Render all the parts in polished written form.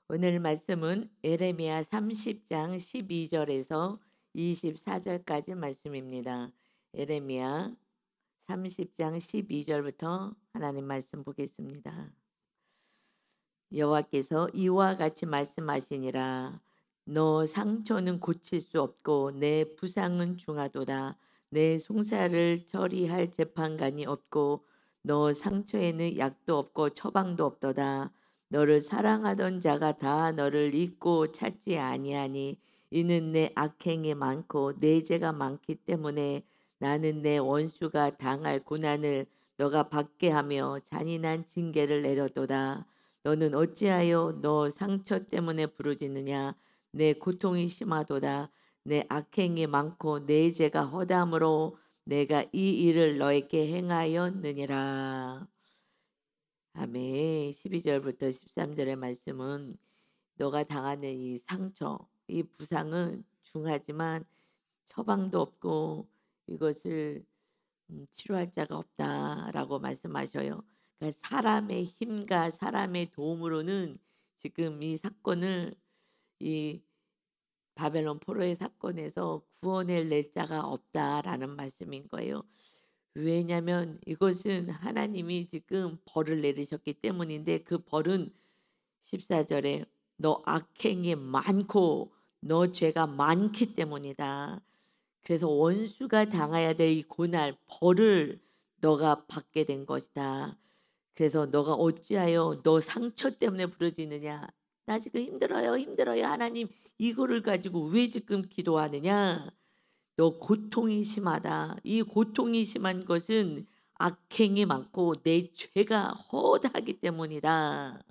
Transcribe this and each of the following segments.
오늘 말씀은 예레미야 30장 12절에서 24절까지 말씀입니다. 예레미야 30장 12절부터 하나님 말씀 보겠습니다. 여호와께서 이와 같이 말씀하시니라. 너 상처는 고칠 수 없고 내 부상은 중하도다. 내 송사를 처리할 재판관이 없고 너 상처에는 약도 없고 처방도 없도다. 너를 사랑하던 자가 다 너를 잊고 찾지 아니하니 이는 내 악행이 많고 내 죄가 많기 때문에 나는 내 원수가 당할 고난을 너가 받게 하며 잔인한 징계를 내려도다. 너는 어찌하여 너 상처 때문에 부르짖느냐? 내 고통이 심하도다. 내 악행이 많고 내 죄가 허담으로 내가 이 일을 너에게 행하였느니라. 아멘. 12절부터 13절의 말씀은 너가 당하는 이 상처, 이 부상은 중하지만 처방도 없고 이것을 치료할 자가 없다라고 말씀하셔요. 그러니까 사람의 힘과 사람의 도움으로는 지금 이 사건을 이 바벨론 포로의 사건에서 구원을 자가 없다라는 말씀인 거예요. 왜냐하면 이것은 하나님이 지금 벌을 내리셨기 때문인데 그 벌은 14절에 너 악행이 많고 너 죄가 많기 때문이다. 그래서 원수가 당해야 될 이 고날 벌을 너가 받게 된 것이다. 그래서 너가 어찌하여 너 상처 때문에 부르짖느냐? 나 지금 힘들어요, 힘들어요. 하나님 이거를 가지고 왜 지금 기도하느냐? 너 고통이 심하다. 이 고통이 심한 것은 악행이 많고 내 죄가 허다하기 때문이다.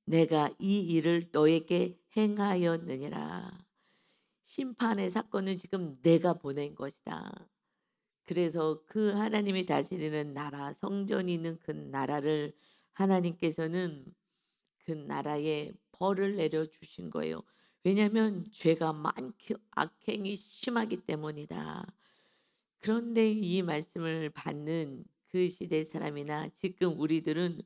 내가 이 일을 너에게 행하였느니라. 심판의 사건은 지금 내가 보낸 것이다. 그래서 그 하나님이 다스리는 나라, 성전이 있는 그 나라를 하나님께서는 그 나라에 벌을 내려 주신 거예요. 왜냐하면 죄가 많고 악행이 심하기 때문이다. 그런데 이 말씀을 받는 그 시대 사람이나 지금 우리들은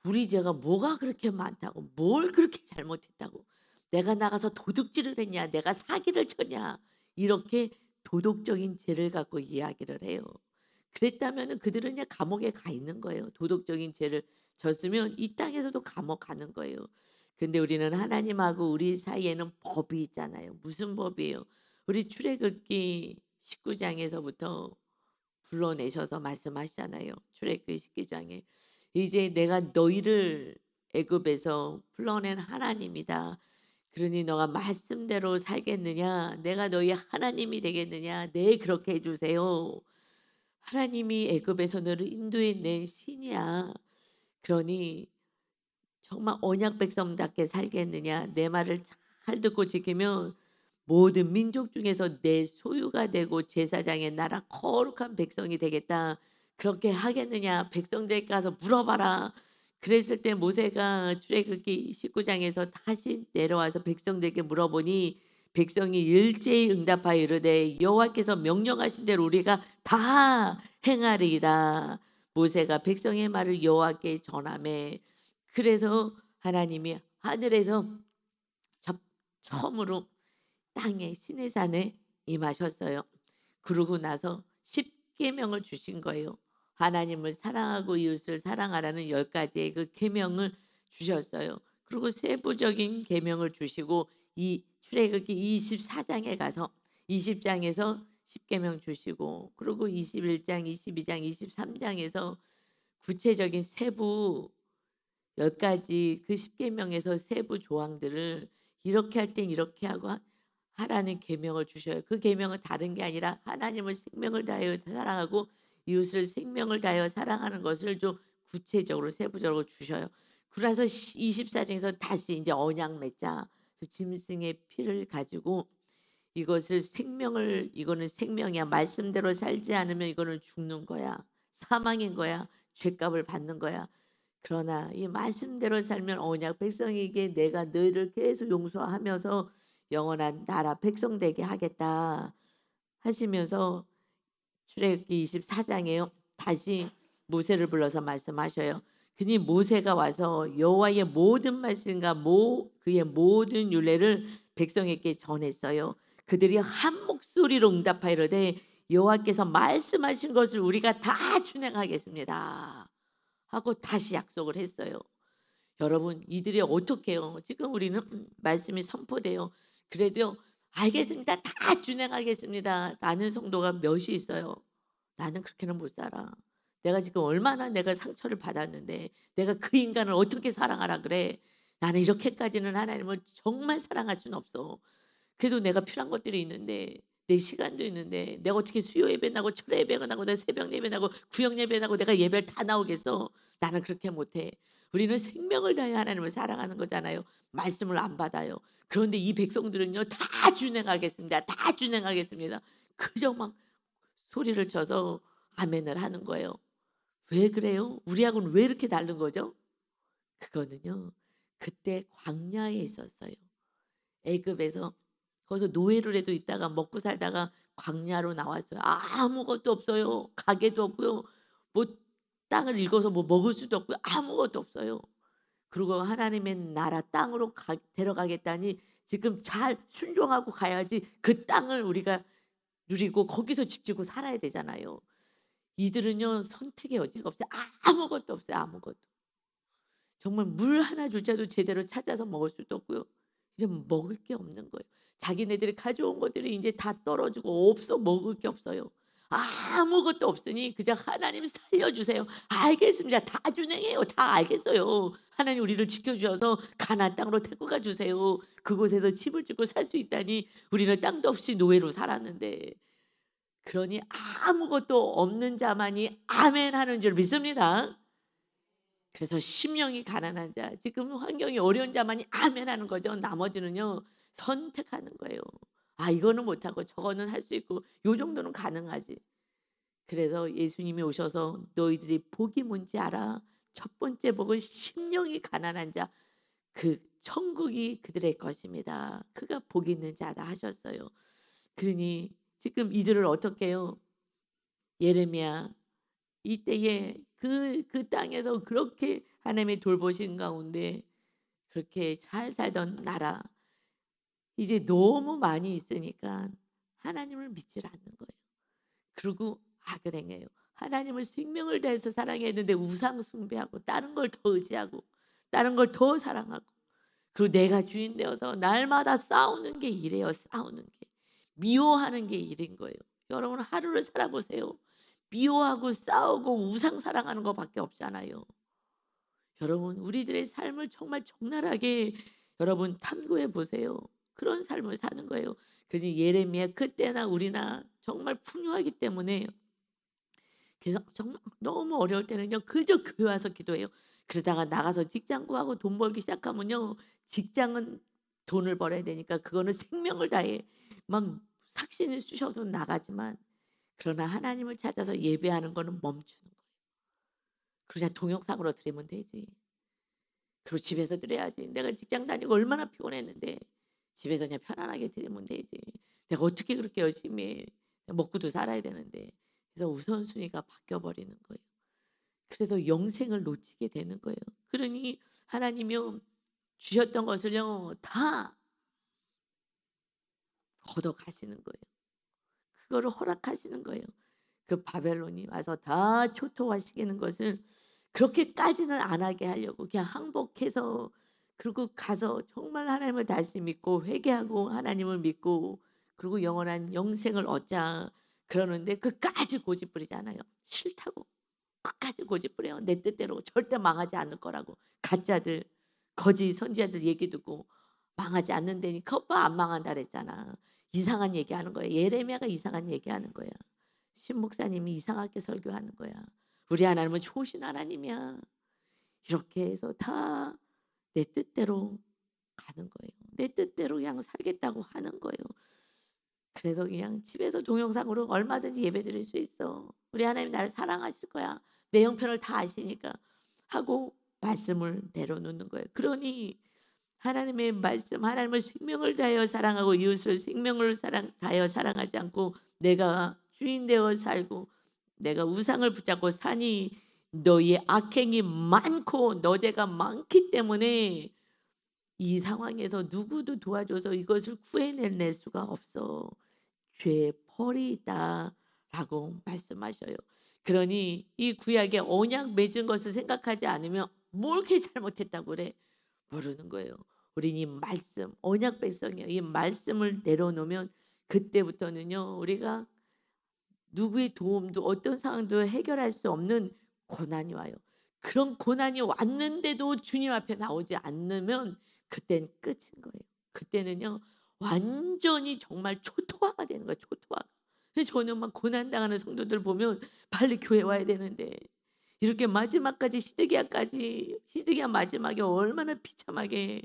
우리 죄가 뭐가 그렇게 많다고, 뭘 그렇게 잘못했다고, 내가 나가서 도둑질을 했냐, 내가 사기를 쳤냐, 이렇게 도덕적인 죄를 갖고 이야기를 해요. 그랬다면 그들은 그냥 감옥에 가 있는 거예요. 도덕적인 죄를 졌으면 이 땅에서도 감옥 가는 거예요. 근데 우리는 하나님하고 우리 사이에는 법이 있잖아요. 무슨 법이에요? 우리 출애굽기 19장에서부터 불러내셔서 말씀하시잖아요. 출애굽기 19장에 이제 내가 너희를 애굽에서 불러낸 하나님이다. 그러니 너가 말씀대로 살겠느냐? 내가 너희 하나님이 되겠느냐? 네, 그렇게 해주세요. 하나님이 애굽에서 너를 인도해 낸 신이야. 그러니 정말 언약 백성답게 살겠느냐? 내 말을 잘 듣고 지키면 모든 민족 중에서 내 소유가 되고 제사장의 나라 거룩한 백성이 되겠다. 그렇게 하겠느냐? 백성들에게 가서 물어봐라. 그랬을 때 모세가 출애굽기 19장에서 다시 내려와서 백성들에게 물어보니 백성이 일제히 응답하여 이르되 여호와께서 명령하신 대로 우리가 다 행하리이다. 모세가 백성의 말을 여호와께 전하매 그래서 하나님이 하늘에서 처음으로 땅에 시내산에 임하셨어요. 그러고 나서 10계명을 주신 거예요. 하나님을 사랑하고 이웃을 사랑하라는 10가지의 그 계명을 주셨어요. 그리고 세부적인 계명을 주시고 이 출애굽기 24장에 가서 20장에서 10계명 주시고 그리고 21장, 22장, 23장에서 구체적인 세부 10가지 그 10계명에서 세부 조항들을 이렇게 할 땐 이렇게 하고 하라는 계명을 주셔요. 그 계명은 다른 게 아니라 하나님을 생명을 다하여 사랑하고 이웃을 생명을 다하여 사랑하는 것을 좀 구체적으로 세부적으로 주셔요. 그래서 24장에서 다시 이제 언약 맺자. 짐승의 피를 가지고 이것을 생명을 이거는 생명이야. 말씀대로 살지 않으면 이거는 죽는 거야. 사망인 거야. 죄값을 받는 거야. 그러나 이 말씀대로 살면 언약 백성에게 내가 너희를 계속 용서하면서 영원한 나라 백성 되게 하겠다 하시면서 출애굽기 24장에요. 다시 모세를 불러서 말씀하셔요. 그니 모세가 와서 여호와의 모든 말씀과 그의 모든 율례를 백성에게 전했어요. 그들이 한 목소리로 응답하이르되 여호와께서 말씀하신 것을 우리가 다 준행하겠습니다 하고 다시 약속을 했어요. 여러분 이들이 어떻게 해요? 지금 우리는 말씀이 선포돼요. 그래도요. "알겠습니다. 다 준행하겠습니다." 라는 성도가 몇이 있어요. 나는 그렇게는 못 살아. 내가 지금 얼마나 내가 상처를 받았는데 내가 그 인간을 어떻게 사랑하라 그래. 나는 이렇게까지는 하나님을 정말 사랑할 수는 없어. 그래도 내가 필요한 것들이 있는데 내 시간도 있는데 내가 어떻게 수요 예배 나고 철회 예배가 나고 내가 새벽 예배 나고 구역 예배 나고 내가 예배를 다 나오겠어. 나는 그렇게 못해. 우리는 생명을 다해 하나님을 사랑하는 거잖아요. 말씀을 안 받아요. 그런데 이 백성들은요. 다 준행하겠습니다. 다 준행하겠습니다. 그저 막 소리를 쳐서 아멘을 하는 거예요. 왜 그래요? 우리하고는 왜 이렇게 다른 거죠? 그거는요. 그때 광야에 있었어요. 애굽에서 거기서 노예를 해도 있다가 먹고 살다가 광야로 나왔어요. 아무것도 없어요. 가게도 없고요. 뭐 땅을 읽어서 뭐 먹을 수도 없고요. 아무것도 없어요. 그리고 하나님의 나라 땅으로 데려가겠다니 지금 잘 순종하고 가야지 그 땅을 우리가 누리고 거기서 집 짓고 살아야 되잖아요. 이들은요 선택의 여지가 없어요. 아무것도 없어요. 아무것도. 정말 물 하나조차도 제대로 찾아서 먹을 수도 없고요. 이제 먹을 게 없는 거예요. 자기네들이 가져온 것들이 이제 다 떨어지고 없어. 먹을 게 없어요. 아무것도 없으니 그저 "하나님 살려주세요." "알겠습니다. 다 준행해요. 다 알겠어요. 하나님 우리를 지켜주셔서 가나안 땅으로 데리고 가 주세요. 그곳에서 집을 짓고 살 수 있다니 우리는 땅도 없이 노예로 살았는데." 그러니 아무것도 없는 자만이 아멘 하는 줄 믿습니다. 그래서 심령이 가난한 자, 지금 환경이 어려운 자만이 아멘 하는 거죠. 나머지는요 선택하는 거예요. 이거는 못하고 저거는 할 수 있고 요 정도는 가능하지. 그래서 예수님이 오셔서 "너희들이 복이 뭔지 알아? 첫 번째 복은 심령이 가난한 자, 그 천국이 그들의 것입니다. 그가 복 있는 자다." 하셨어요. 그러니 지금 이들을 어떻게 해요? 예레미야 이때에 그 땅에서 그렇게 하나님의 돌보신 가운데 그렇게 잘 살던 나라 이제 너무 많이 있으니까 하나님을 믿질 않는 거예요. 그리고 악을 행해요. 하나님을 생명을 다해서 사랑했는데 우상 숭배하고 다른 걸 더 의지하고 다른 걸 더 사랑하고 그리고 내가 주인 되어서 날마다 싸우는 게 이래요. 싸우는 게. 미워하는 게 일인 거예요. 여러분 하루를 살아보세요. 미워하고 싸우고 우상 사랑하는 것밖에 없잖아요. 여러분 우리들의 삶을 정말 적나라하게 여러분 탐구해 보세요. 그런 삶을 사는 거예요. 그러니 예레미야 그때나 우리나 정말 풍요하기 때문에 그래서 정말 너무 어려울 때는요. 그저 교회 와서 기도해요. 그러다가 나가서 직장 구하고 돈 벌기 시작하면요. 직장은 돈을 벌어야 되니까 그거는 생명을 다해 막 삭신을 쑤셔서 나가지만 그러나 하나님을 찾아서 예배하는 거는 멈추는 거예요. 그냥 동영상으로 드리면 되지. 그리고 집에서 드려야지. 내가 직장 다니고 얼마나 피곤했는데 집에서 그냥 편안하게 드리면 되지. 내가 어떻게 그렇게 열심히 해. 먹고도 살아야 되는데. 그래서 우선순위가 바뀌어 버리는 거예요. 그래서 영생을 놓치게 되는 거예요. 그러니 하나님이요 주셨던 것을요 다 걷어가시는 거예요. 그거를 허락하시는 거예요. 그 바벨론이 와서 다 초토화시키는 것을 그렇게까지는 안 하게 하려고 그냥 항복해서 그리고 가서 정말 하나님을 다시 믿고 회개하고 하나님을 믿고 그리고 영원한 영생을 얻자 그러는데 끝까지 고집부리잖아요. 싫다고 끝까지 고집부려요. 내 뜻대로 절대 망하지 않을 거라고. 가짜들 거짓 선지자들 얘기 듣고 망하지 않는다니까 오빠 안 망한다 그랬잖아. 이상한 얘기하는 거야. 예레미야가 이상한 얘기하는 거야. 신 목사님이 이상하게 설교하는 거야. 우리 하나님은 좋으신 하나님이야. 이렇게 해서 다 내 뜻대로 가는 거예요. 내 뜻대로 그냥 살겠다고 하는 거예요. 그래서 그냥 집에서 동영상으로 얼마든지 예배드릴 수 있어. 우리 하나님 나를 사랑하실 거야. 내 형편을 다 아시니까 하고 말씀을 내려놓는 거예요. 그러니 하나님의 말씀, 하나님을 생명을 다하여 사랑하고 이웃을 생명을 다하여 사랑하지 않고 내가 주인 되어 살고 내가 우상을 붙잡고 사니 너희의 악행이 많고 너재가 많기 때문에 이 상황에서 누구도 도와줘서 이것을 구해낼 수가 없어. 죄의 펄이 있다라고 말씀하셔요. 그러니 이 구약의 언약 맺은 것을 생각하지 않으면 뭘 그렇게 잘못했다고 그래? 모르는 거예요. 우린 이 말씀, 언약 백성이에요. 이 말씀을 내려놓으면 그때부터는요. 우리가 누구의 도움도 어떤 상황도 해결할 수 없는 고난이 와요. 그런 고난이 왔는데도 주님 앞에 나오지 않으면 그땐 끝인 거예요. 그때는요. 완전히 정말 초토화가 되는 거예요. 초토화. 그래서 저는 막 고난당하는 성도들 보면 빨리 교회 와야 되는데 이렇게 마지막까지 시드기야 마지막에 얼마나 비참하게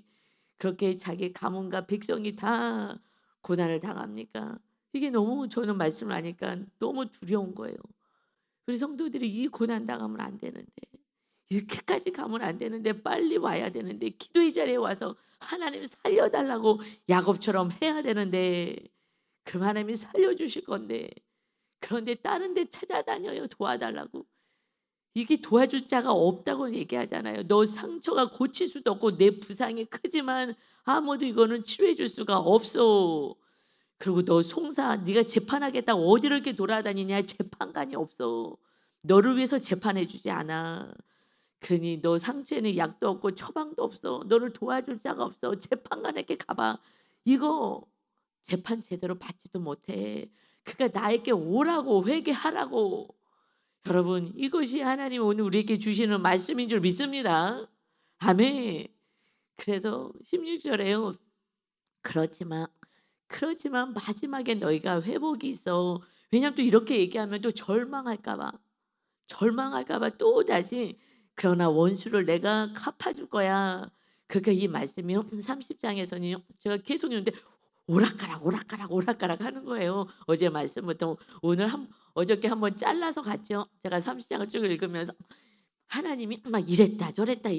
그렇게 자기 가문과 백성이 다 고난을 당합니까? 이게 너무 저는 말씀을 하니까 너무 두려운 거예요. 우리 성도들이 이 고난 당하면 안 되는데 이렇게까지 가면 안 되는데 빨리 와야 되는데 기도의 자리에 와서 하나님 살려달라고 야곱처럼 해야 되는데 그럼 하나님이 살려주실 건데 그런데 다른 데 찾아다녀요 도와달라고. 이게 도와줄 자가 없다고 얘기하잖아요. 너 상처가 고칠 수도 없고 내 부상이 크지만 아무도 이거는 치료해 줄 수가 없어. 그리고 너 송사 네가 재판하겠다고 어디를 이렇게 돌아다니냐 재판관이 없어. 너를 위해서 재판해 주지 않아. 그러니 너 상처에는 약도 없고 처방도 없어. 너를 도와줄 자가 없어. 재판관에게 가봐. 이거 재판 제대로 받지도 못해. 그러니까 나에게 오라고 회개하라고. 여러분 이것이 하나님 오늘 우리에게 주시는 말씀인 줄 믿습니다. 아멘. 그래서 16절에요. 그렇지만 마지막에 너희가 회복이 있어. 왜냐하면 또 이렇게 얘기하면 또 절망할까 봐 또다시 그러나 원수를 내가 갚아줄 거야. 그러니까 이 말씀이 30장에서는 제가 계속 읽는데 오락가락 하는 거예요. 어제 말씀부터 오늘 어저께 한번 잘라서 갔죠. 제가 30장을 쭉 읽으면서 하나님이 막 이랬다 저랬다.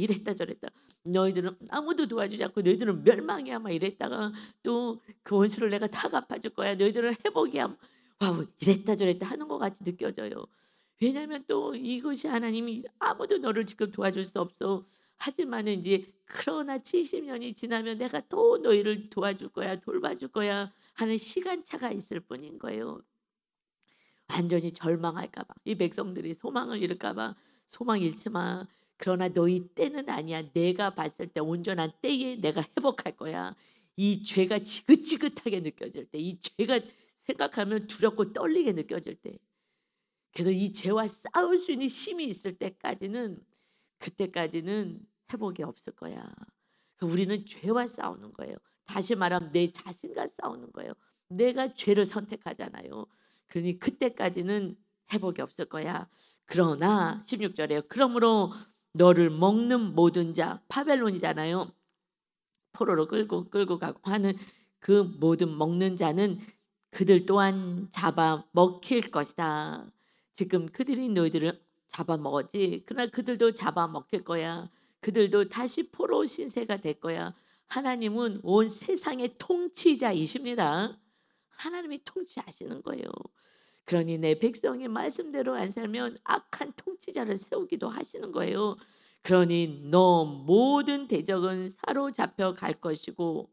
너희들은 아무도 도와주지 않고 너희들은 멸망이야 막 이랬다가 또 그 원수를 내가 다 갚아줄 거야. 너희들은 회복이야. 와 이랬다 저랬다 하는 것 같이 느껴져요. 왜냐하면 또 이것이 하나님이 아무도 너를 지금 도와줄 수 없어. 하지만은 이제 그러나 70년이 지나면 내가 또 너희를 도와줄 거야, 돌봐줄 거야 하는 시간차가 있을 뿐인 거예요. 완전히 절망할까 봐. 이 백성들이 소망을 잃을까 봐. 소망 잃지 마. 그러나 너희 때는 아니야. 내가 봤을 때 온전한 때에 내가 회복할 거야. 이 죄가 지긋지긋하게 느껴질 때, 이 죄가 생각하면 두렵고 떨리게 느껴질 때, 그래서 이 죄와 싸울 수 있는 힘이 있을 때까지는 그때까지는 회복이 없을 거야. 그러니까 우리는 죄와 싸우는 거예요. 다시 말하면 내 자신과 싸우는 거예요. 내가 죄를 선택하잖아요. 그러니 그때까지는 회복이 없을 거야. 그러나 16절에요. 그러므로 너를 먹는 모든 자 바벨론이잖아요. 포로로 끌고 가고 하는 그 모든 먹는 자는 그들 또한 잡아 먹힐 것이다. 지금 그들이 너희들을 잡아먹었지. 그러나 그들도 잡아먹힐 거야. 그들도 다시 포로 신세가 될 거야. 하나님은 온 세상의 통치자이십니다. 하나님이 통치하시는 거예요. 그러니 내 백성의 말씀대로 안 살면 악한 통치자를 세우기도 하시는 거예요. 그러니 너 모든 대적은 사로잡혀 갈 것이고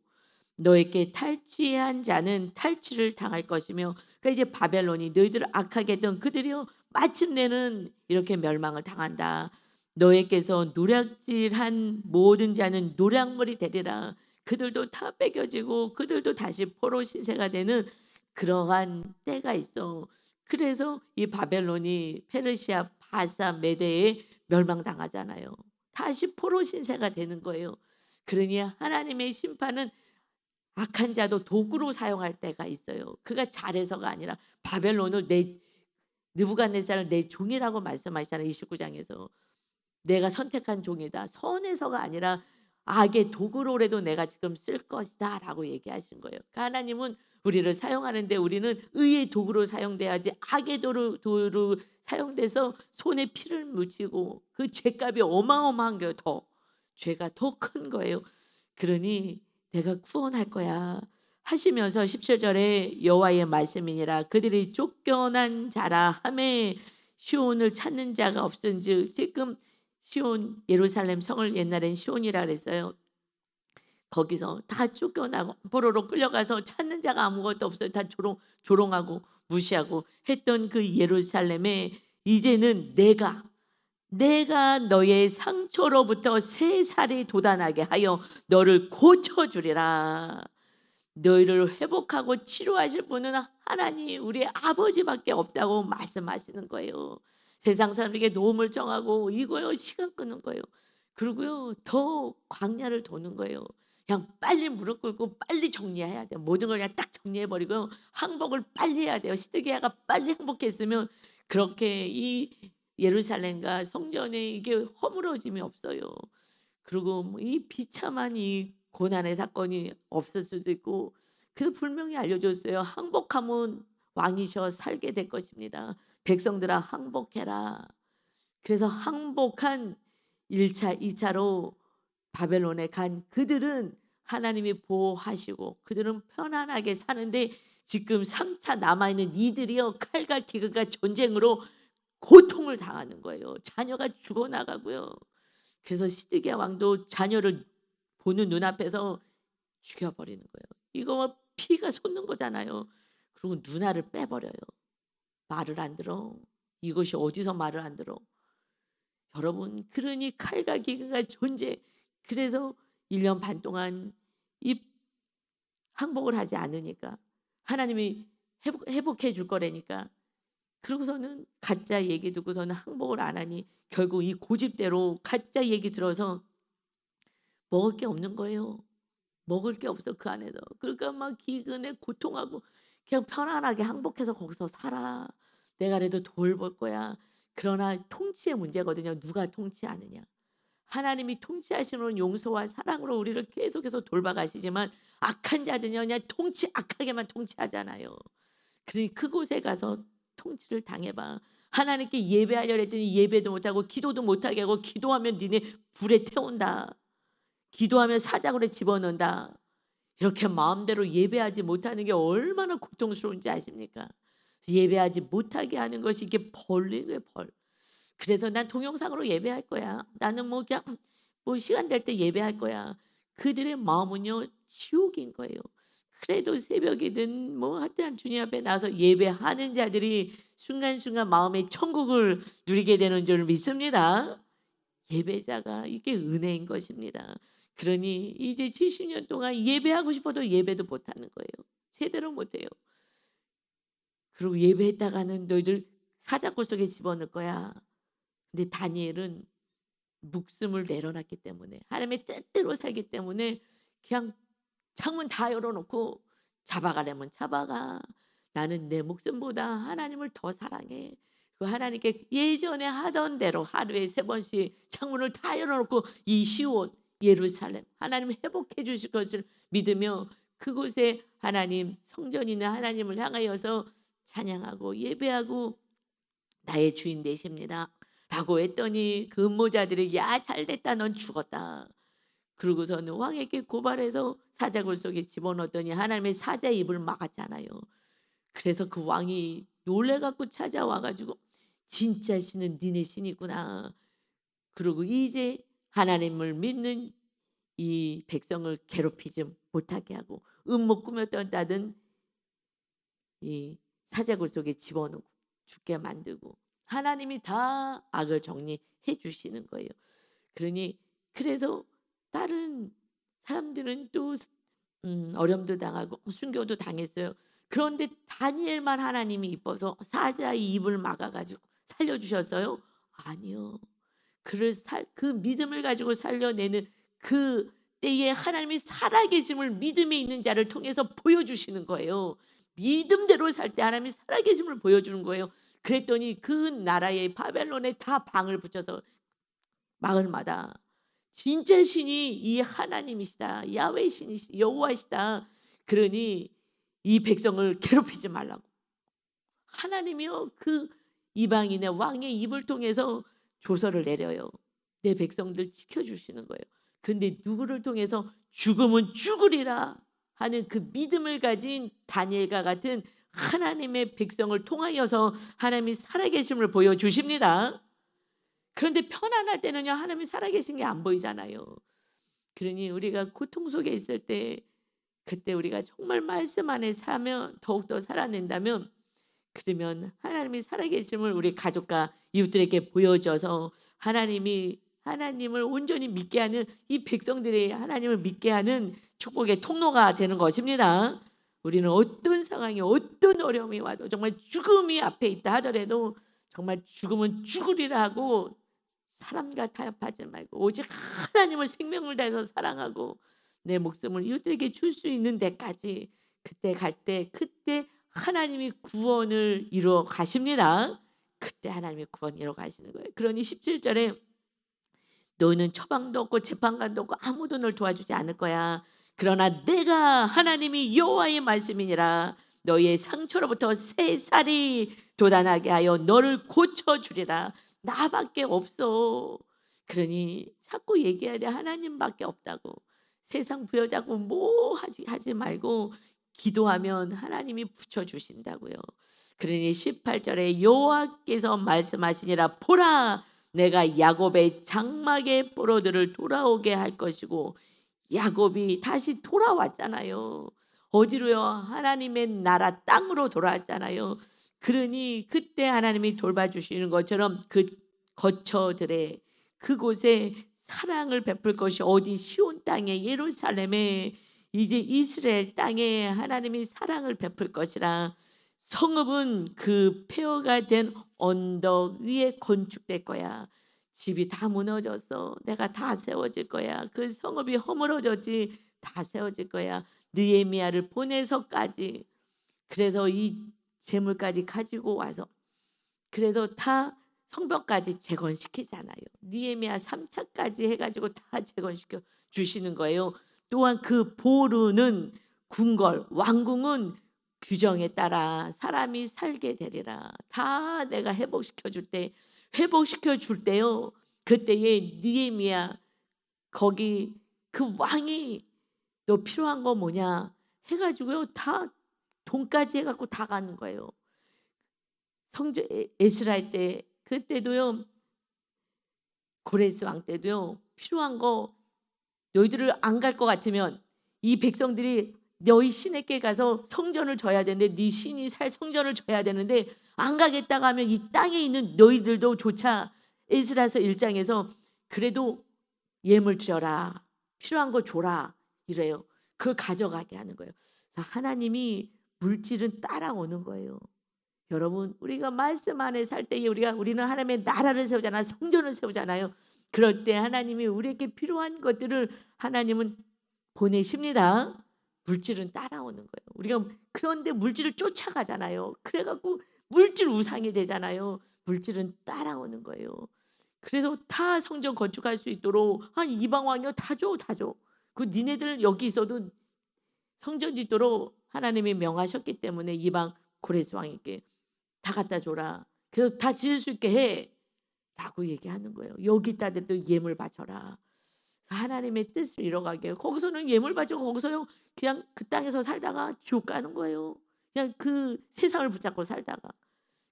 너에게 탈취한 자는 탈취를 당할 것이며 그러니까 이제 바벨론이 너희들을 악하게 했던 그들이요 마침내는 이렇게 멸망을 당한다. 너에게서 노략질한 모든 자는 노략물이 되리라. 그들도 다 빼겨지고 그들도 다시 포로 신세가 되는 그러한 때가 있어. 그래서 이 바벨론이 페르시아 바사 메대에 멸망당하잖아요. 다시 포로 신세가 되는 거예요. 그러니 하나님의 심판은 악한 자도 도구로 사용할 때가 있어요. 그가 잘해서가 아니라 바벨론을 내 느부갓네살을 내 종이라고 말씀하시잖아요. 29장에서. 내가 선택한 종이다. 선해서가 아니라 악의 도구로라도 내가 지금 쓸 것이다라고 얘기하신 거예요. 그러니까 하나님은 우리를 사용하는데 우리는 의의 도구로 사용돼야지 악의 도구로 사용돼서 손에 피를 묻히고 그 죄값이 어마어마한 거예요. 더 죄가 더 큰 거예요. 그러니 내가 구원할 거야 하시면서 17절에 여호와의 말씀이니라 그들이 쫓겨난 자라 하매 시온을 찾는 자가 없은즉. 지금 시온 예루살렘 성을 옛날엔 시온이라 그랬어요. 거기서 다 쫓겨나고 포로로 끌려가서 찾는 자가 아무것도 없어요. 다 조롱하고 무시하고 했던 그 예루살렘에 이제는 내가 너의 상처로부터 새 살이 돋아나게 하여 너를 고쳐주리라. 너희를 회복하고 치료하실 분은 하나님 우리 아버지밖에 없다고 말씀하시는 거예요. 세상 사람에게 도움을 청하고 이거요 시간 끄는 거예요. 그리고요 더 광야를 도는 거예요. 그냥 빨리 무릎 꿇고 빨리 정리해야 돼요. 모든 걸 그냥 딱 정리해버리고 항복을 빨리 해야 돼요. 시드기야가 빨리 항복했으면 그렇게 이 예루살렘과 성전에 이게 허물어짐이 없어요. 그리고 뭐이 비참한 이 고난의 사건이 없을 수도 있고. 그래서 분명히 알려줬어요. 항복하면 왕이셔 살게 될 것입니다. 백성들아 항복해라. 그래서 항복한 1차, 2차로 바벨론에 간 그들은 하나님이 보호하시고 그들은 편안하게 사는데 지금 3차 남아있는 이들이요 칼과 기근과 전쟁으로 고통을 당하는 거예요. 자녀가 죽어나가고요. 그래서 시드기야 왕도 자녀를 보는 눈앞에서 죽여버리는 거예요. 이거 뭐 피가 솟는 거잖아요. 그리고 누나를 빼버려요. 말을 안 들어. 이것이 어디서 말을 안 들어. 여러분 그러니 칼과 기근과 존재. 그래서 1년 반 동안 이 항복을 하지 않으니까 하나님이 회복해 줄 거라니까. 그러고서는 가짜 얘기 듣고서는 항복을 안 하니 결국 이 고집대로 가짜 얘기 들어서 먹을 게 없는 거예요. 먹을 게 없어 그 안에서. 그러니까 막 기근에 고통하고 그냥 편안하게 항복해서 거기서 살아. 내가 그래도 돌볼 거야. 그러나 통치의 문제거든요. 누가 통치하느냐. 하나님이 통치하시는 용서와 사랑으로 우리를 계속해서 돌봐가시지만 악한 자들은요 그냥 악하게만 통치하잖아요. 그러니 그곳에 가서 통치를 당해봐. 하나님께 예배하려 했더니 예배도 못하고 기도도 못하게 하고 기도하면 니네 불에 태운다. 기도하면 사자굴에 집어넣는다. 이렇게 마음대로 예배하지 못하는 게 얼마나 고통스러운지 아십니까? 예배하지 못하게 하는 것이 이게 벌인 거예요, 벌. 그래서 난 동영상으로 예배할 거야. 나는 뭐 그냥 뭐 시간 될 때 예배할 거야. 그들의 마음은요 지옥인 거예요. 그래도 새벽이든 뭐 하여튼 주님 앞에 나서 예배하는 자들이 순간순간 마음의 천국을 누리게 되는 줄 믿습니다. 예배자가 이게 은혜인 것입니다. 그러니 이제 70년 동안 예배하고 싶어도 예배도 못하는 거예요. 제대로 못해요. 그리고 예배했다가는 너희들 사자굴 속에 집어넣을 거야. 근데 다니엘은 목숨을 내려놨기 때문에 하나님의 뜻대로 살기 때문에 그냥 창문 다 열어놓고 잡아가려면 잡아가. 나는 내 목숨보다 하나님을 더 사랑해. 그 하나님께 예전에 하던 대로 하루에 3번씩 창문을 다 열어놓고 이 시온 예루살렘 하나님 회복해 주실 것을 믿으며 그곳에 하나님 성전 있는 하나님을 향하여서 찬양하고 예배하고 나의 주인 되십니다. 라고 했더니 그 음모자들이 야 잘됐다 넌 죽었다. 그러고서는 왕에게 고발해서 사자굴 속에 집어넣었더니 하나님의 사자의 입을 막았잖아요. 그래서 그 왕이 놀래갖고 찾아와가지고 진짜 신은 니네 신이구나. 그리고 이제 하나님을 믿는 이 백성을 괴롭히지 못하게 하고 음모 꾸몄던 다든 이 사자굴 속에 집어넣고 죽게 만들고 하나님이 다 악을 정리해 주시는 거예요. 그러니 그래서 다른 사람들은 또 어려움도 당하고 순교도 당했어요. 그런데 다니엘만 하나님이 이뻐서 사자의 입을 막아가지고 살려주셨어요? 아니요. 그 믿음을 가지고 살려내는 그 때에 하나님이 살아계심을 믿음에 있는 자를 통해서 보여주시는 거예요. 믿음대로 살 때 하나님이 살아계심을 보여주는 거예요. 그랬더니 그 나라의 바벨론에 다 방을 붙여서 마을마다 진짜 신이 이 하나님이시다. 야훼 신이시다. 여호와시다. 그러니 이 백성을 괴롭히지 말라고. 하나님이요 그 이방인의 왕의 입을 통해서 조서를 내려요. 내 백성들 지켜주시는 거예요. 근데 누구를 통해서 죽음은 죽으리라 하는 그 믿음을 가진 다니엘과 같은 하나님의 백성을 통하여서 하나님이 살아계심을 보여주십니다. 그런데 편안할 때는요 하나님이 살아계신 게 안 보이잖아요. 그러니 우리가 고통 속에 있을 때 그때 우리가 정말 말씀 안에 사면 더욱더 살아낸다면 그러면 하나님이 살아계심을 우리 가족과 이웃들에게 보여줘서 하나님이 하나님을 온전히 믿게 하는 이 백성들이 하나님을 믿게 하는 축복의 통로가 되는 것입니다. 우리는 어떤 상황이 어떤 어려움이 와도 정말 죽음이 앞에 있다 하더라도 정말 죽음은 죽으리라 하고 사람과 타협하지 말고 오직 하나님을 생명을 다해서 사랑하고 내 목숨을 이웃들에게 줄 수 있는 데까지 그때 갈 때 그때 하나님이 구원을 이루어 가십니다. 그때 하나님이 구원 이루어 가시는 거예요. 그러니 17절에 너희는 처방도 없고 재판관도 없고 아무도 널 도와주지 않을 거야. 그러나 내가 하나님이 여호와의 말씀이니라. 너희의 상처로부터 새 살이 돋아나게 하여 너를 고쳐주리라. 나밖에 없어. 그러니 자꾸 얘기해야 돼. 하나님밖에 없다고. 세상 부여자고 뭐 하지 말고 기도하면 하나님이 붙여주신다고요. 그러니 18절에 여호와께서 말씀하시니라. 보라 내가 야곱의 장막의 포로들을 돌아오게 할 것이고 야곱이 다시 돌아왔잖아요. 어디로요? 하나님의 나라 땅으로 돌아왔잖아요. 그러니 그때 하나님이 돌봐주시는 것처럼 그 거처들의 그곳에 사랑을 베풀 것이 어디 시온 땅에 예루살렘에 이제 이스라엘 땅에 하나님이 사랑을 베풀 것이라. 성읍은 그 폐허가 된 언덕 위에 건축될 거야. 집이 다 무너졌어. 내가 다 세워질 거야. 그 성읍이 허물어졌지 다 세워질 거야. 느헤미야를 보내서까지 그래서 이 재물까지 가지고 와서 그래서 다 성벽까지 재건시키잖아요. 느헤미야 3차까지 해가지고 다 재건시켜 주시는 거예요. 또한 그 보루는 궁궐 왕궁은 규정에 따라 사람이 살게 되리라. 다 내가 회복시켜 줄 때 회복시켜 줄 때요. 그때에 느헤미야 거기 그 왕이 너 필요한 거 뭐냐 해가지고요 다 돈까지 해갖고 다 가는 거예요. 성전 에스라엘 때 그때도요 고레스 왕 때도요 필요한 거 너희들을 안 갈 것 같으면 이 백성들이 너희 신에게 가서 성전을 져야 되는데 네 신이 살 성전을 져야 되는데 안 가겠다고 하면 이 땅에 있는 너희들도 조차 에스라서 1장에서 그래도 예물 드려라 필요한 거 줘라 이래요. 그걸 가져가게 하는 거예요. 하나님이 물질은 따라오는 거예요. 여러분 우리가 말씀 안에 살 때에 우리는 하나님의 나라를 세우잖아요. 성전을 세우잖아요. 그럴 때 하나님이 우리에게 필요한 것들을 하나님은 보내십니다. 물질은 따라오는 거예요. 우리가 그런데 물질을 쫓아가잖아요. 그래갖고 물질 우상이 되잖아요. 물질은 따라오는 거예요. 그래서 다 성전 건축할 수 있도록 한 이방 왕이요 다 줘, 다 줘. 그 니네들 여기 있어도 성전 짓도록 하나님이 명하셨기 때문에 이방 고레스 왕에게 다 갖다 줘라. 그래서 다 지을 수 있게 해. 라고 얘기하는 거예요. 여기다도 예물 바쳐라. 하나님의 뜻을 이뤄가게 해요. 거기서는 예물 바치고 거기서요 그냥 그 땅에서 살다가 지옥 가는 거예요. 그냥 그 세상을 붙잡고 살다가.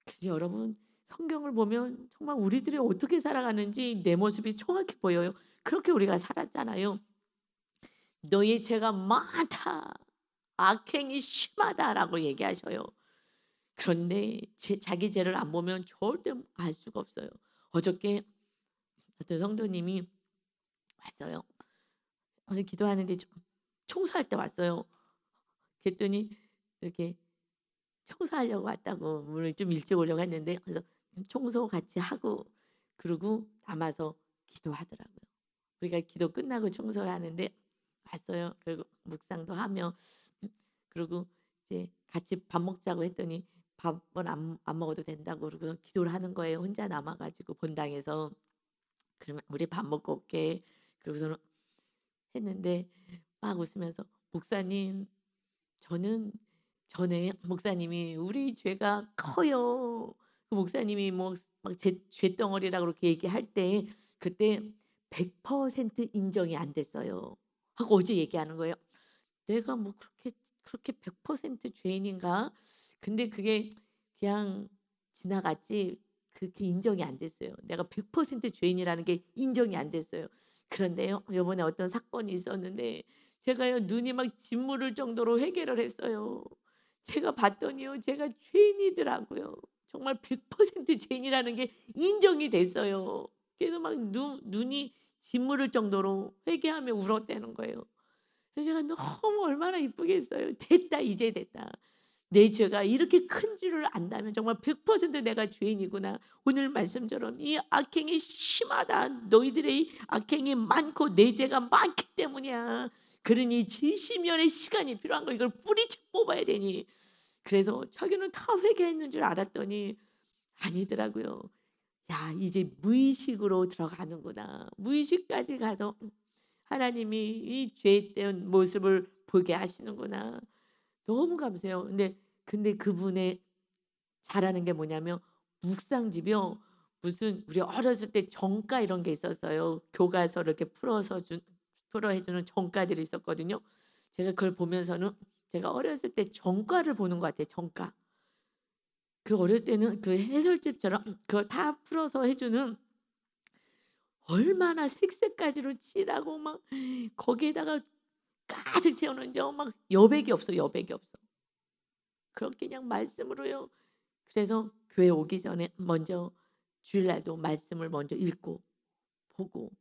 그래서 여러분 성경을 보면 정말 우리들이 어떻게 살아가는지 내 모습이 정확히 보여요. 그렇게 우리가 살았잖아요. 너의 죄가 많다. 악행이 심하다라고 얘기하셔요. 그런데 자기 죄를 안 보면 절대 알 수가 없어요. 어저께 어떤 성도님이 왔어요. 오늘 기도하는데 청소할 때 왔어요. 그랬더니 이렇게 청소하려고 왔다고 오늘 좀 일찍 오려고 했는데 그래서 청소 같이 하고 그러고 남아서 기도하더라고요. 우리가 기도 끝나고 청소를 하는데 왔어요. 그리고 묵상도 하며 그리고 이제 같이 밥 먹자고 했더니 밥은 안 먹어도 된다고 그러고 기도를 하는 거예요. 혼자 남아가지고 본당에서. 그러면 우리 밥 먹고 올게. 그러고서는 했는데 막 웃으면서 목사님 저는 전에 목사님이 우리 죄가 커요. 그 목사님이 뭐 막 죄덩어리라고 그렇게 얘기할 때 그때 100% 인정이 안 됐어요. 하고 어제 얘기하는 거예요. 내가 뭐 그렇게 100% 죄인인가? 근데 그게 그냥 지나갔지 그렇게 인정이 안 됐어요. 내가 100% 죄인이라는 게 인정이 안 됐어요. 그런데요. 요번에 어떤 사건이 있었는데 제가요 눈이 막 짓무를 정도로 회개를 했어요. 제가 봤더니요. 제가 죄인이더라고요. 정말 100% 죄인이라는 게 인정이 됐어요. 그래서 막 눈이 짓무를 정도로 회개하며 울었다는 거예요. 그래서 제가 너무 얼마나 이쁘겠어요. '됐다. 이제 됐다. 내 죄가 이렇게 큰 줄을 안다면 정말 100% 내가 죄인이구나.' 오늘 말씀처럼 '이 악행이 심하다. 너희들의 악행이 많고 내 죄가 많기 때문이야. 그러니 70년의 시간이 필요한 거 이걸 뿌리째 뽑아야 되니.' 그래서 자기는 다 회개했는 줄 알았더니 아니더라고요. '야 이제 무의식으로 들어가는구나. 무의식까지 가서 하나님이 이 죄된 모습을 보게 하시는구나.' 너무 감사해요. 근데 그분의 잘하는 게 뭐냐면 묵상집이요. 무슨 우리 어렸을 때 정가 이런 게 있었어요. 교과서를 이렇게 풀어 해 주는 정가들이 있었거든요. 제가 그걸 보면서는 제가 어렸을 때 정가를 보는 것 같아요, 정가. 그 어릴 때는 그 해설집처럼 그걸 다 풀어서 해 주는 얼마나 색색깔지로 칠하고 막 거기에다가 가득 채워 놓은지 막 여백이 없어, 여백이 없어. 그렇게 그냥 말씀으로요. 그래서 교회 오기 전에 먼저 주일날도 말씀을 먼저 읽고 보고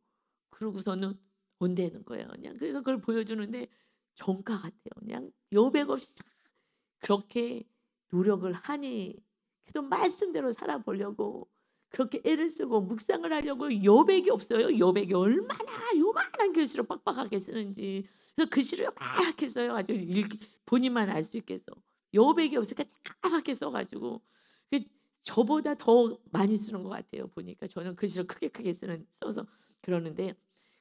그러고서는 온다는 거예요. 그냥 그래서 그걸 보여주는데 정가 같아요. 그냥 여백 없이 싹 그렇게 노력을 하니 그래도 말씀대로 살아보려고 그렇게 애를 쓰고 묵상을 하려고 여백이 없어요. 여백이 얼마나 요만한 글씨로 빡빡하게 쓰는지. 그래서 글씨를 요만하게 써요. 아주 본인만 알 수 있겠어. 여백이 없으니까 까맣게 써 가지고 그 저보다 더 많이 쓰는 것 같아요 보니까. 저는 글씨를 크게 써서 그러는데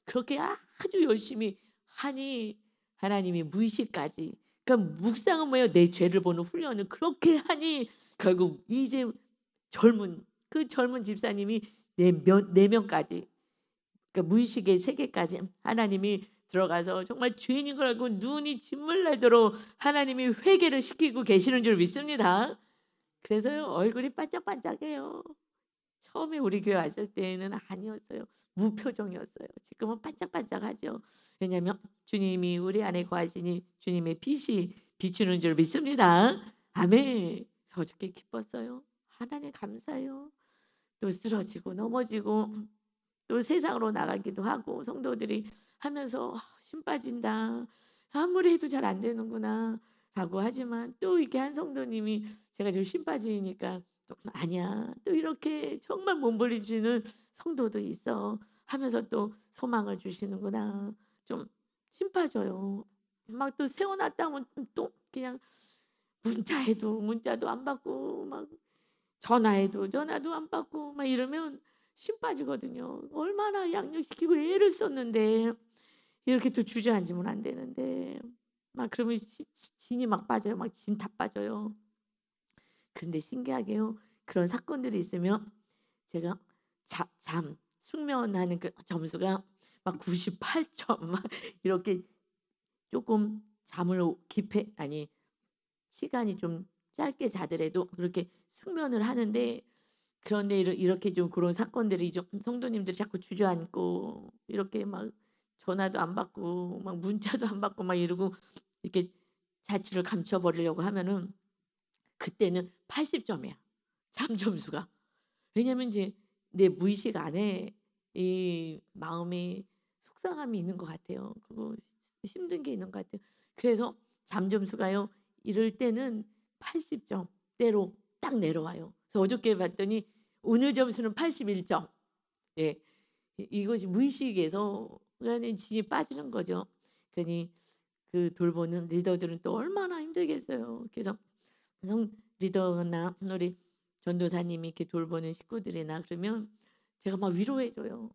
그렇게 아주 열심히 하니 하나님이 무의식까지 그러니까 묵상은 뭐예요? 내 죄를 보는 훈련을 그렇게 하니 결국 이제 젊은 집사님이 네 명까지 그러니까 무의식의 세계까지 하나님이 들어가서 정말 죄인인 걸 알고 눈이 진물 나도록 하나님이 회개를 시키고 계시는 줄 믿습니다. 그래서요 얼굴이 반짝반짝해요. 처음에 우리 교회 왔을 때는 아니었어요. 무표정이었어요. 지금은 반짝반짝하죠. 왜냐하면 주님이 우리 안에 거하시니 주님의 빛이 비추는 줄 믿습니다. 아멘. 저 어저께 기뻤어요. 하나님 감사해요. 또 쓰러지고 넘어지고 또 세상으로 나가기도 하고 성도들이 하면서 "힘 빠진다. 아무리 해도 잘 안 되는구나."라고 하지만 또 이렇게 한 성도님이 제가 좀 힘 빠지니까 또 "아니야. 또 이렇게 정말 몸부림치는 성도도 있어." 하면서 또 소망을 주시는구나. 좀 힘 빠져요. 막 또 세워 놨다면 또 그냥 문자도 안 받고 막 전화해도 전화도 안 받고 막 이러면 심 빠지거든요. 얼마나 양육시키고 애를 썼는데 이렇게 또 주저앉으면 안 되는데 막 그러면 진이 막 빠져요. 막 진 다 빠져요. 그런데 신기하게요. 그런 사건들이 있으면 제가 숙면하는 그 점수가 막 98점 막 이렇게 조금 잠을 깊게 아니 시간이 좀 짧게 자더라도 그렇게 숙면을 하는데 그런데 이렇게 좀 그런 사건들이 좀 성도님들이 자꾸 주저앉고 이렇게 막 전화도 안 받고 막 문자도 안 받고 막 이러고 이렇게 자취를 감춰 버리려고 하면은 그때는 80 점이야 잠 점수가. 왜냐면 이제 내 무의식 안에 이 마음이 속상함이 있는 것 같아요. 그거 힘든 게 있는 것 같아요. 그래서 잠 점수가요. 이럴 때는 80 점대로 딱 내려와요. 그래서 어저께 봤더니 오늘 점수는 81 점. 예. 이것이 무의식에서 그러니까는 진이 빠지는 거죠. 그러니 그 돌보는 리더들은 또 얼마나 힘들겠어요. 그래서 성 리더나 우리 전도사님이 이렇게 돌보는 식구들이나 그러면 제가 막 위로해 줘요.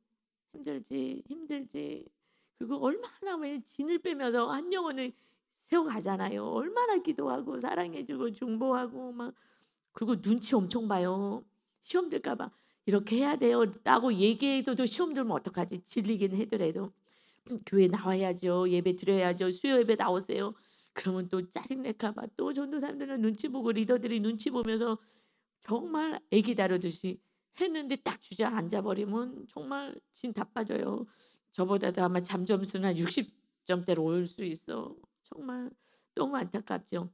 "힘들지, 힘들지." 그리고 얼마나 왜 진을 빼면서 한 영혼을 세워가잖아요. 얼마나 기도하고 사랑해 주고 중보하고 막 그리고 눈치 엄청 봐요. 시험 들까 봐 "이렇게 해야 돼요."라고 얘기해서도 시험 들면 어떡하지? 질리긴 하더라도 "교회 나와야죠. 예배 드려야죠. 수요 예배 나오세요." 그러면 또 짜증 낼까 봐 또 전도사님들은 눈치 보고 리더들이 눈치 보면서 정말 애기 다루듯이 했는데 딱 주저앉아 버리면 정말 진 다 빠져요. 저보다도 아마 잠점수는 한 60 점대로 올 수 있어. 정말 너무 안타깝죠.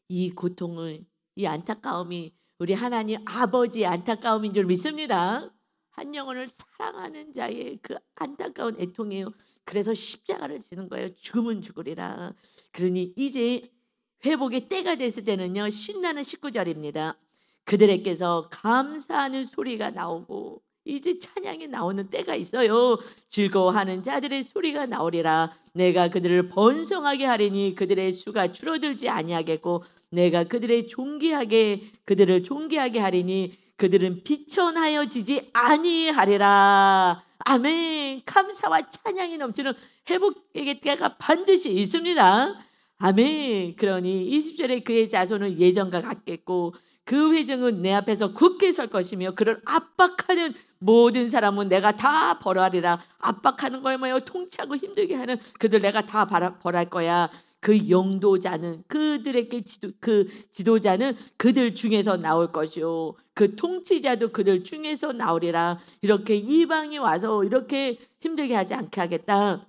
이 고통을, 이 안타까움이 우리 하나님 아버지의 안타까움인 줄 믿습니다. 한 영혼을 사랑하는 자의 그 안타까운 애통이에요. 그래서 십자가를 지는 거예요. 죽으면 죽으리라. 그러니 이제 회복의 때가 됐을 때는요, 신나는 19절입니다. 그들에게서 감사하는 소리가 나오고 이제 찬양이 나오는 때가 있어요. 즐거워하는 자들의 소리가 나오리라. 내가 그들을 번성하게 하리니 그들의 수가 줄어들지 아니하겠고 내가 그들을 존귀하게 하리니 그들은 비천하여지지 아니하리라. 아멘. 감사와 찬양이 넘치는 회복의 때가 반드시 있습니다. 아멘. 그러니 20절에 그의 자손은 예전과 같겠고 그 회중은 내 앞에서 굳게 설 것이며 그를 압박하는 모든 사람은 내가 다 벌하리라. 압박하는 거예요. 뭐예요? 통치하고 힘들게 하는 그들 내가 다 벌할 거야. 그 용도자는 그들에게 그 지도자는 그들 중에서 나올 것이요 그 통치자도 그들 중에서 나오리라. 이렇게 이방이 와서 이렇게 힘들게 하지 않게 하겠다.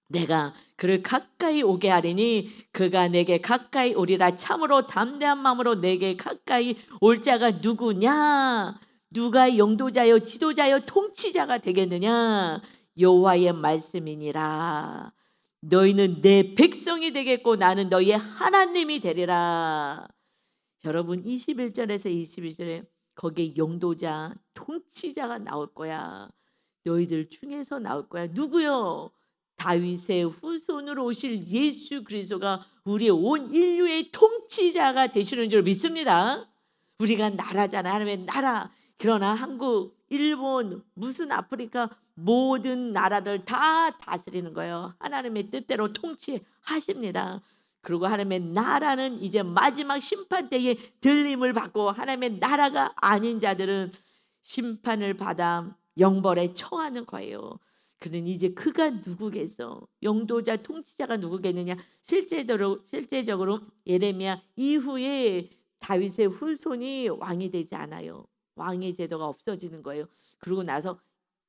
내가 그를 가까이 오게 하리니 그가 내게 가까이 오리라. 참으로 담대한 마음으로 내게 가까이 올 자가 누구냐? 누가 용도자요 지도자요 통치자가 되겠느냐? 여호와의 말씀이니라. 너희는 내 백성이 되겠고 나는 너희의 하나님이 되리라. 여러분 21절에서 22절에 거기에 용도자 통치자가 나올 거야. 너희들 중에서 나올 거야. 누구요? 다윗의 후손으로 오실 예수 그리스도가 우리의 온 인류의 통치자가 되시는 줄 믿습니다. 우리가 나라잖아. 하나님의 나라. 그러나 한국, 일본, 무슨 아프리카 모든 나라를 다 다스리는 거예요. 하나님의 뜻대로 통치하십니다. 그리고 하나님의 나라는 이제 마지막 심판 때에 들림을 받고 하나님의 나라가 아닌 자들은 심판을 받아 영벌에 처하는 거예요. 그는 이제 그가 누구겠어? 용도자 통치자가 누구겠느냐? 실제적으로 예레미야 이후에 다윗의 후손이 왕이 되지 않아요. 왕의 제도가 없어지는 거예요. 그러고 나서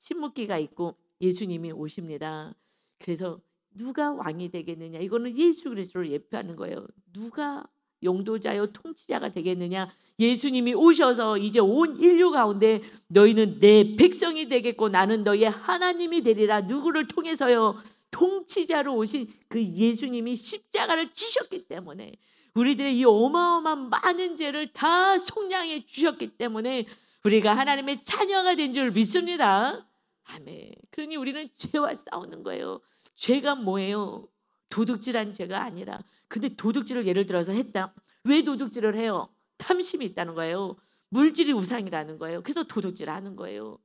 신문기가 있고 예수님이 오십니다. 그래서 누가 왕이 되겠느냐? 이거는 예수 그리스도를 예표하는 거예요. 누가 용도자요 통치자가 되겠느냐? 예수님이 오셔서 이제 온 인류 가운데 너희는 내 백성이 되겠고 나는 너희의 하나님이 되리라. 누구를 통해서요? 통치자로 오신 그 예수님이 십자가를 지셨기 때문에 우리들의 이 어마어마한 많은 죄를 다 속량해 주셨기 때문에 우리가 하나님의 자녀가 된 줄 믿습니다. 아멘. 그러니 우리는 죄와 싸우는 거예요. 죄가 뭐예요? 도둑질한 죄가 아니라. 근데 도둑질을 예를 들어서 했다. 왜 도둑질을 해요? 탐심이 있다는 거예요. 물질이 우상이라는 거예요. 그래서 도둑질하는 거예요.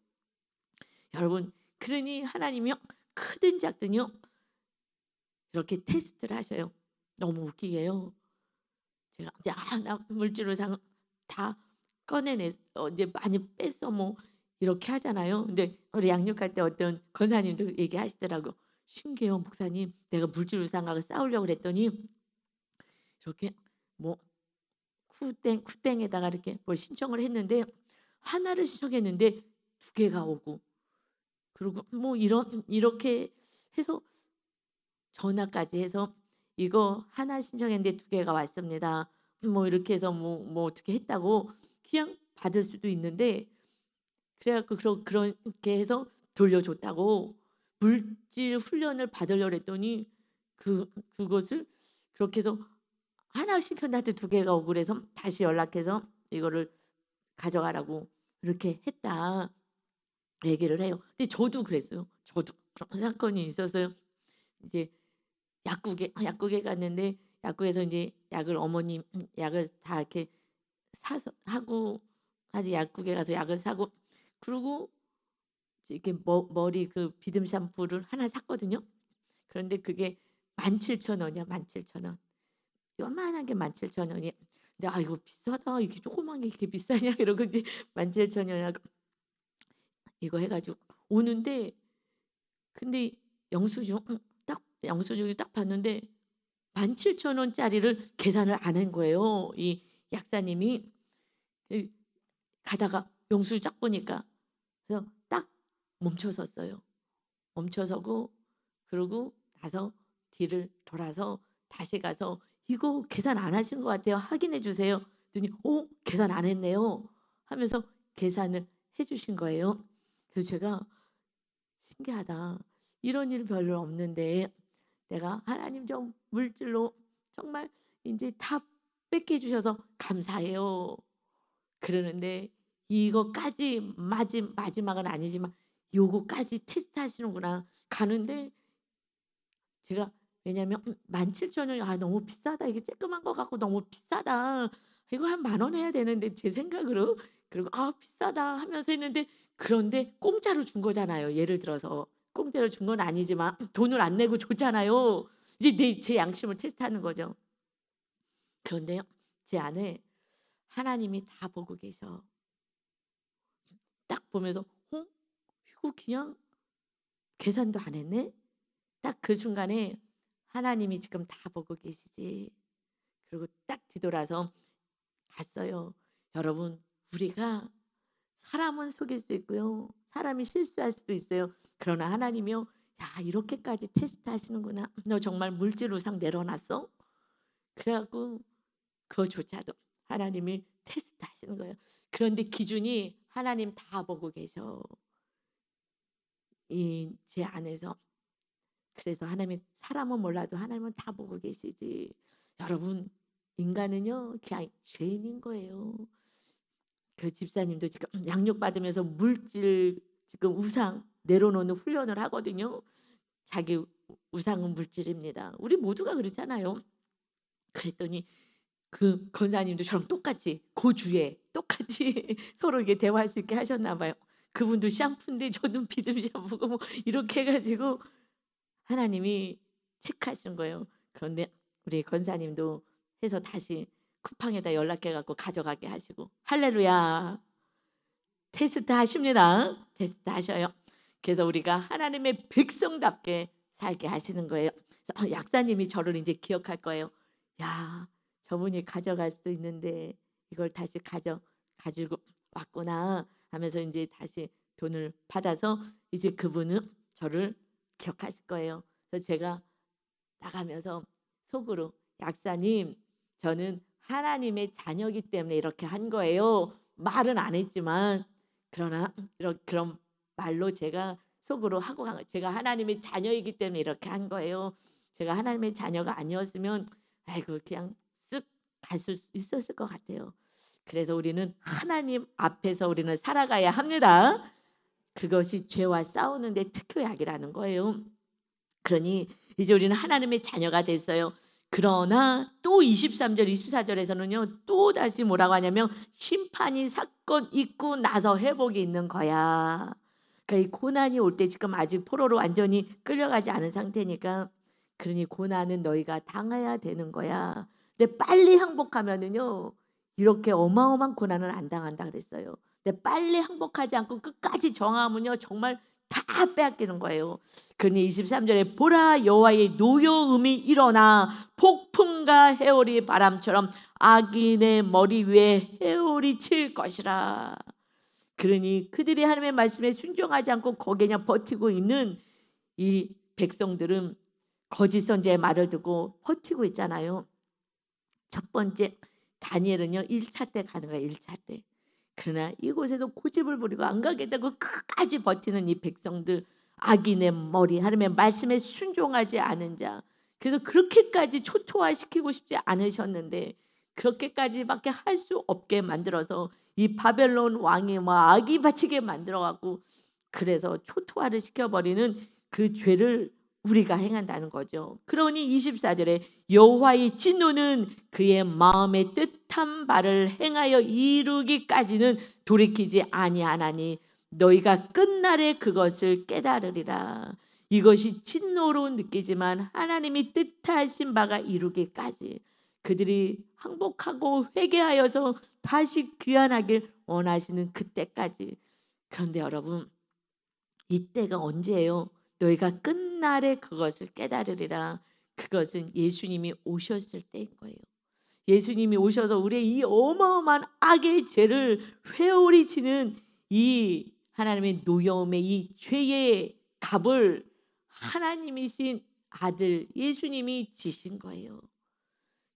여러분, 그러니 하나님이요 크든 작든요 이렇게 테스트를 하셔요. 너무 웃기게요. 제가 이제 나 물질 우상 다 꺼내내 이제 많이 뺐어 뭐 이렇게 하잖아요. 근데 우리 양육할 때 어떤 권사님도 얘기하시더라고. 신기해요 목사님. 내가 물질 우상하고 싸우려고 그랬더니 이렇게 뭐 쿠땡에다가 이렇게 뭘 신청을 했는데 하나를 신청했는데 두 개가 오고 그리고 뭐 이렇게 해서 전화까지 해서 이거 하나 신청했는데 두 개가 왔습니다. 뭐 이렇게 해서 뭐 어떻게 했다고 그냥 받을 수도 있는데 그래갖고 그렇게 해서 돌려줬다고 물질 훈련을 받으려고 했더니 그것을 그렇게 해서 하나 시켰는데 두 개가 오고 그래서 다시 연락해서 이거를 가져가라고 이렇게 했다 얘기를 해요. 근데 저도 그랬어요. 저도 그런 사건이 있었어요. 이제 약국에 갔는데 약국에서 이제 약을 어머님 약을 다 이렇게 사서 하고 아직 약국에 가서 약을 사고 그리고 이렇게 머리 그 비듬 샴푸를 하나 샀거든요. 그런데 그게 17,000원이야. 17,000원. 요만한 게 17,000원이야. 근데 아 이거 비싸다. 이게 조그만 게 이렇게 비싸냐 이러고 이제 17,000원이라고 이거 해가지고 오는데 근데 영수증 딱 영수증을 딱 봤는데 17,000원짜리를 계산을 안 한 거예요. 이 약사님이 이 가다가 영수증 쫙 보니까. 그래서 딱 멈춰섰어요. 멈춰서고 그러고 나서 뒤를 돌아서 다시 가서 "이거 계산 안 하신 것 같아요. 확인해 주세요." 그랬더니 "어 계산 안 했네요." 하면서 계산을 해 주신 거예요. 그래서 제가 '신기하다. 이런 일 별로 없는데 내가 하나님 좀 물질로 정말 인제 다 뺏겨 주셔서 감사해요.' 그러는데 이거까지 마지막은 아니지만 '요거까지 테스트하시는구나.' 가는데 제가 왜냐면 17,000 원이 '아 너무 비싸다. 이게 쬐끄만 거 갖고 너무 비싸다. 이거 한 10,000원 해야 되는데.' 제 생각으로. 그리고 '아 비싸다.' 하면서 했는데 그런데 공짜로 준 거잖아요. 예를 들어서. 공짜로 준 건 아니지만 돈을 안 내고 줬잖아요. 이제 제 양심을 테스트하는 거죠. 그런데요. 제 안에 하나님이 다 보고 계셔. 딱 보면서 '어 이거 그냥 계산도 안 했네?' 딱 그 순간에 '하나님이 지금 다 보고 계시지.' 그리고 딱 뒤돌아서 갔어요. 여러분 우리가 사람은 속일 수 있고요. 사람이 실수할 수도 있어요. 그러나 하나님이요. '야 이렇게까지 테스트하시는구나. 너 정말 물질 우상 내려놨어?' 그래 갖고 그거조차도 하나님이 테스트하시는 거예요. 그런데 기준이 하나님 다 보고 계셔. 이 제 안에서. 그래서 하나님이 사람은 몰라도 하나님은 다 보고 계시지. 여러분 인간은요 그냥 죄인인 거예요. 그 집사님도 지금 양육받으면서 물질 지금 우상 내려놓는 훈련을 하거든요. 자기 우상은 물질입니다. 우리 모두가 그렇잖아요. 그랬더니 그 권사님도 저랑 똑같이 그 주에 똑같이 서로 이게 대화할 수 있게 하셨나 봐요. 그분도 샴푸인데 저도 비듬 샴푸고 뭐 이렇게 해 가지고 하나님이 체크하시는 거예요. 그런데 우리 권사님도 해서 다시 쿠팡에다 연락해 갖고 가져가게 하시고 할렐루야. 테스트 하십니다. 테스트 하셔요. 그래서 우리가 하나님의 백성답게 살게 하시는 거예요. 그래서 약사님이 저를 인제 기억할 거예요. '야 저분이 가져갈 수도 있는데 이걸 다시 가지고 왔구나.' 하면서 인제 다시 돈을 받아서 이제 그분은 저를 기억하실 거예요. 그래서 제가 나가면서 속으로 "약사님 저는 하나님의 자녀이기 때문에 이렇게 한 거예요." 말은 안 했지만 그러나 그런 말로 제가 속으로 하고 간 거예요. "제가 하나님의 자녀이기 때문에 이렇게 한 거예요. 제가 하나님의 자녀가 아니었으면 아이고 그냥 쓱 갔을 수 있었을 것 같아요." 그래서 우리는 하나님 앞에서 우리는 살아가야 합니다. 그것이 죄와 싸우는 데 특효약이라는 거예요. 그러니 이제 우리는 하나님의 자녀가 됐어요. 그러나 또 23 절 24 절에서는요. 또다시 뭐라고 하냐면 심판이 사건 있고 나서 회복이 있는 거야. 그러니까 이 고난이 올 때 지금 아직 포로로 완전히 끌려가지 않은 상태니까 그러니 고난은 너희가 당해야 되는 거야. 근데 빨리 항복하면은요. 이렇게 어마어마한 고난은 안 당한다 그랬어요. 근데 빨리 항복하지 않고 끝까지 정하면요. 정말 다 빼앗기는 거예요. 그러니 23 절에 보라 여호와의 노여움이 일어나 폭풍과 해오리 바람처럼 악인의 머리 위에 해오리 칠 것이라. 그러니 그들이 하나님의 말씀에 순종하지 않고 거기에 그냥 버티고 있는 이 백성들은 거짓 선지자의 말을 듣고 버티고 있잖아요. 첫 번째 다니엘은요 1차 때 가는 거예요 1차 때. 그러나 이곳에서 고집을 부리고 안 가겠다고 끝까지 버티는 이 백성들 악인의 머리 하나님의 말씀에 순종하지 않은 자. 그래서 그렇게까지 초토화시키고 싶지 않으셨는데 그렇게까지밖에 할 수 없게 만들어서 이 바벨론 왕이 막 악이 바치게 만들어 갖고 그래서 초토화를 시켜버리는 그 죄를 우리가 행한다는 거죠. 그러니 24 절에 여호와의 진노는 그의 마음에 뜻한 바를 행하여 이루기까지는 돌이키지 아니하나니 너희가 끝날에 그것을 깨달으리라. 이것이 진노로 느끼지만 하나님이 뜻하신 바가 이루기까지 그들이 항복하고 회개하여서 다시 귀환하길 원하시는 그때까지. 그런데 여러분 이때가 언제예요? 너희가 끝날에 그것을 깨달으리라. 그것은 예수님이 오셨을 때인 거예요. 예수님이 오셔서 우리의 이 어마어마한 악의 죄를 회오리 지는 이 하나님의 노여움의 이 죄의 값을 하나님이신 아들 예수님이 지신 거예요.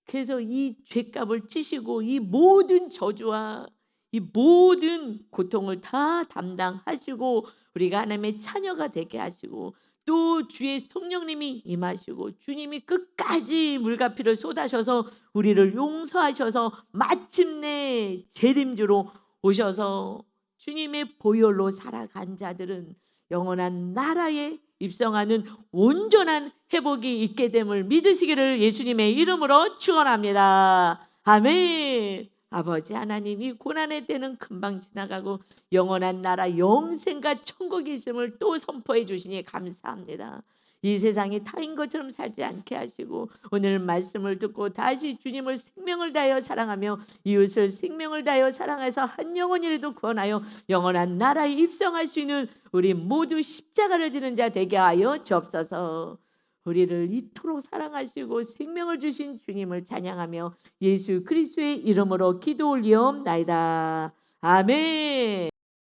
그래서 이 죄값을 지시고 이 모든 저주와 이 모든 고통을 다 담당하시고 우리가 하나님의 자녀가 되게 하시고 또 주의 성령님이 임하시고 주님이 끝까지 물과 피를 쏟아셔서 우리를 용서하셔서 마침내 재림주로 오셔서 주님의 보혈로 살아간 자들은 영원한 나라에 입성하는 온전한 회복이 있게 됨을 믿으시기를 예수님의 이름으로 축원합니다. 아멘. 아버지 하나님, 이 고난의 때는 금방 지나가고 영원한 나라 영생과 천국이 있음을 또 선포해 주시니 감사합니다. 이 세상이 타인 것처럼 살지 않게 하시고 오늘 말씀을 듣고 다시 주님을 생명을 다하여 사랑하며 이웃을 생명을 다하여 사랑해서 한 영혼이라도 구원하여 영원한 나라에 입성할 수 있는 우리 모두 십자가를 지는 자 되게 하여 주옵소서. 우리를 이토록 사랑하시고 생명을 주신 주님을 찬양하며 예수 그리스도의 이름으로 기도 올리옵나이다. 아멘.